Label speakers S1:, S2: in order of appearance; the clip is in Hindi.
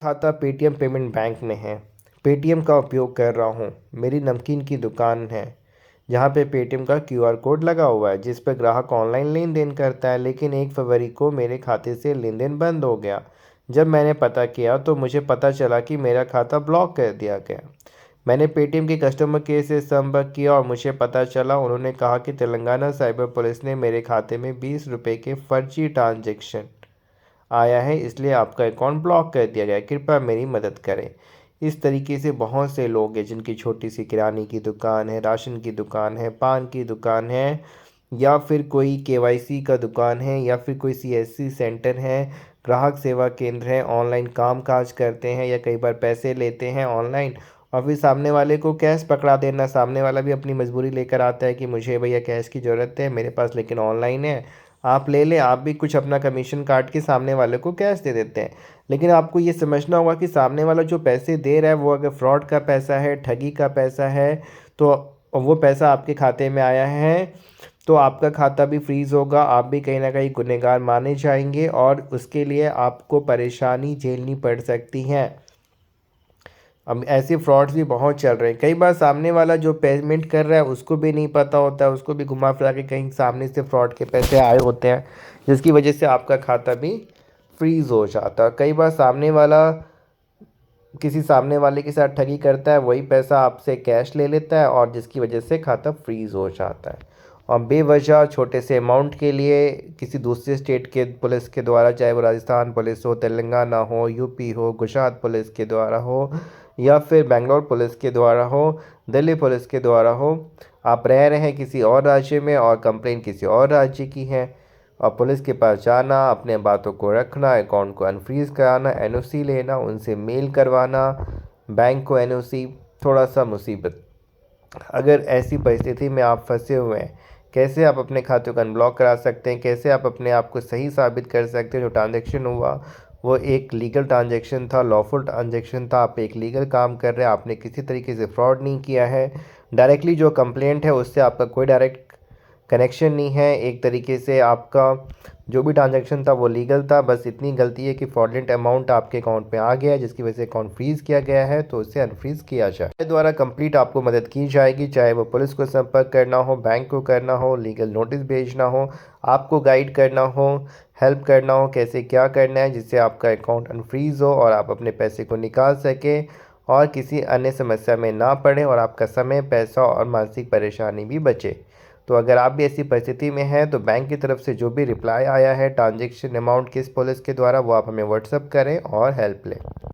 S1: खाता पेटीएम पेमेंट बैंक में है। पेटीएम का उपयोग कर रहा हूँ। मेरी नमकीन की दुकान है जहाँ पे पेटीएम का क्यूआर कोड लगा हुआ है जिस पर ग्राहक ऑनलाइन लेन देन करता है, लेकिन 1 फरवरी को मेरे खाते से लेन देन बंद हो गया। जब मैंने पता किया तो मुझे पता चला कि मेरा खाता ब्लॉक कर दिया गया। मैंने पेटीएम के कस्टमर केयर से संपर्क किया और मुझे पता चला, उन्होंने कहा कि तेलंगाना साइबर पुलिस ने मेरे खाते में 20 रुपये के फर्जी ट्रांजैक्शन आया है, इसलिए आपका अकाउंट ब्लॉक कर दिया गया है। कृपया मेरी मदद करें। इस तरीके से बहुत से लोग हैं जिनकी छोटी सी किराने की दुकान है, राशन की दुकान है, पान की दुकान है, या फिर कोई केवाईसी का दुकान है, या फिर कोई सीएससी सेंटर है, ग्राहक सेवा केंद्र है, ऑनलाइन काम काज करते हैं या कई बार पैसे लेते हैं ऑनलाइन और फिर सामने वाले को कैश पकड़ा देना। सामने वाला भी अपनी मजबूरी लेकर आता है कि मुझे भैया कैश की ज़रूरत है, मेरे पास लेकिन ऑनलाइन है, आप ले लें। आप भी कुछ अपना कमीशन काट के सामने वाले को कैश दे देते हैं। लेकिन आपको ये समझना होगा कि सामने वाला जो पैसे दे रहा है वो अगर फ्रॉड का पैसा है, ठगी का पैसा है, तो वो पैसा आपके खाते में आया है तो आपका खाता भी फ्रीज़ होगा। आप भी कहीं ना कहीं गुनहगार माने जाएंगे और उसके लिए आपको परेशानी झेलनी पड़ सकती है। अब ऐसे फ्रॉड्स भी बहुत चल रहे हैं। कई बार सामने वाला जो पेमेंट कर रहा है उसको भी नहीं पता होता है, उसको भी घुमा फिरा के कहीं सामने से फ्रॉड के पैसे आए होते हैं जिसकी वजह से आपका खाता भी फ्रीज़ हो जाता है। कई बार सामने वाला किसी सामने वाले के साथ ठगी करता है, वही पैसा आपसे कैश ले लेता है और जिसकी वजह से खाता फ्रीज़ हो जाता है। और बेवजह छोटे से अमाउंट के लिए किसी दूसरे स्टेट के पुलिस के द्वारा, चाहे वो राजस्थान पुलिस हो, तेलंगाना हो, यूपी हो, गुजरात पुलिस के द्वारा हो, या फिर बेंगलोर पुलिस के द्वारा हो, दिल्ली पुलिस के द्वारा हो, आप रह रहे हैं किसी और राज्य में और कंप्लेन किसी और राज्य की है और पुलिस के पास जाना, अपने बातों को रखना, अकाउंट को अनफ्रीज़ कराना, एनओसी लेना, उनसे मेल करवाना बैंक को एनओसी, थोड़ा सा मुसीबत। अगर ऐसी परिस्थिति में आप फंसे हुए हैं, कैसे आप अपने खाते को अनब्लॉक करा सकते हैं, कैसे आप अपने आप को सही साबित कर सकते हैं जो ट्रांजैक्शन हुआ वो एक लीगल ट्रांजैक्शन था, लॉफुल ट्रांजैक्शन था, आप एक लीगल काम कर रहे हैं, आपने किसी तरीके से फ्रॉड नहीं किया है। डायरेक्टली जो कंप्लेंट है उससे आपका कोई डायरेक्ट कनेक्शन नहीं है। एक तरीके से आपका जो भी ट्रांजैक्शन था वो लीगल था, बस इतनी गलती है कि फ्रॉडलेंट अमाउंट आपके अकाउंट में आ गया है जिसकी वजह से अकाउंट फ्रीज़ किया गया है, तो उसे अनफ्रीज़ किया जाए। मेरे द्वारा कंप्लीट आपको मदद की जाएगी, चाहे वो पुलिस को संपर्क करना हो, बैंक को करना हो, लीगल नोटिस भेजना हो, आपको गाइड करना हो, हेल्प करना हो कैसे क्या करना है जिससे आपका अकाउंट अनफ्रीज़ हो और आप अपने पैसे को निकाल सकें और किसी अन्य समस्या में ना पड़े और आपका समय, पैसा और मानसिक परेशानी भी बचे। तो अगर आप भी ऐसी परिस्थिति में हैं तो बैंक की तरफ से जो भी रिप्लाई आया है ट्रांजैक्शन अमाउंट किस पुलिस के द्वारा, वो आप हमें व्हाट्सअप करें और हेल्प लें।